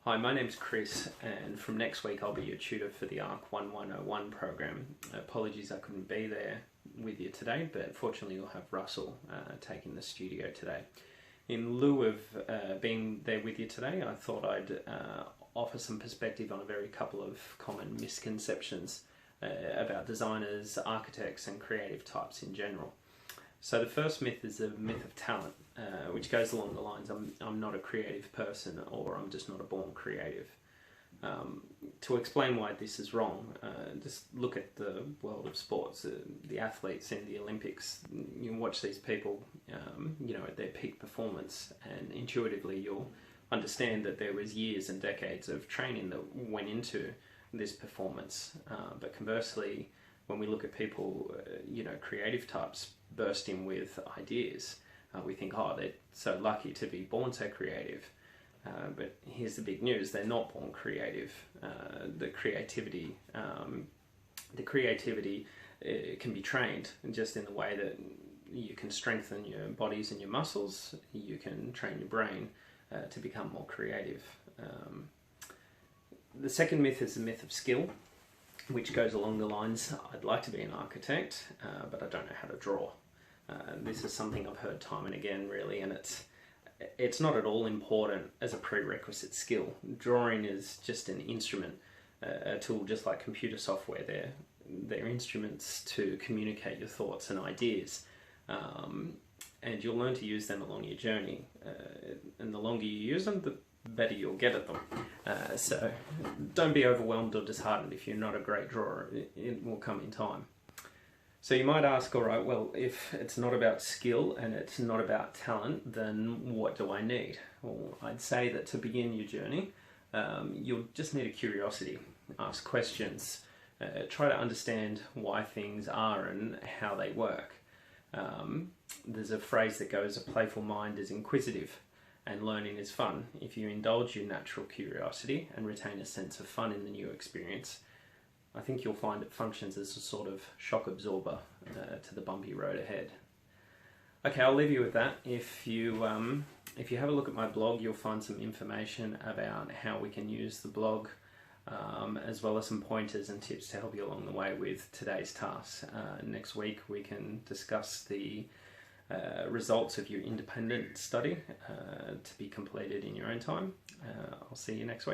Hi, my name's Chris, and from next week I'll be your tutor for the ARCH1101 program. Apologies I couldn't be there with you today, but fortunately you'll have Russell taking the studio today. In lieu of being there with you today, I thought I'd offer some perspective on a very couple of common misconceptions about designers, architects and creative types in general. So the first myth is the myth of talent, which goes along the lines, I'm not a creative person, or I'm just not a born creative. To explain why this is wrong, just look at the world of sports, the athletes in the Olympics. You can watch these people at their peak performance, and intuitively you'll understand that there was years and decades of training that went into this performance. But conversely, when we look at people, creative types bursting with ideas, we think, oh, they're so lucky to be born so creative. But here's the big news: they're not born creative. The creativity can be trained, just in the way that you can strengthen your bodies and your muscles. You can train your brain to become more creative. The second myth is the myth of skill, which goes along the lines, I'd like to be an architect, but I don't know how to draw. This is something I've heard time and again, really, and it's not at all important as a prerequisite skill. Drawing is just an instrument, a tool just like computer software. They're instruments to communicate your thoughts and ideas, and you'll learn to use them along your journey. And the longer you use them, the better you'll get at them. So don't be overwhelmed or disheartened if you're not a great drawer. It will come in time. So you might ask, all right, well, if it's not about skill and it's not about talent, then what do I need? Well, I'd say that to begin your journey, you'll just need a curiosity. Ask questions. Try to understand why things are and how they work. There's a phrase that goes, a playful mind is inquisitive and learning is fun. If you indulge your natural curiosity and retain a sense of fun in the new experience, I think you'll find it functions as a sort of shock absorber to the bumpy road ahead. Okay, I'll leave you with that. If you have a look at my blog, you'll find some information about how we can use the blog, as well as some pointers and tips to help you along the way with today's tasks. Next week we can discuss the results of your independent study to be completed in your own time. I'll see you next week.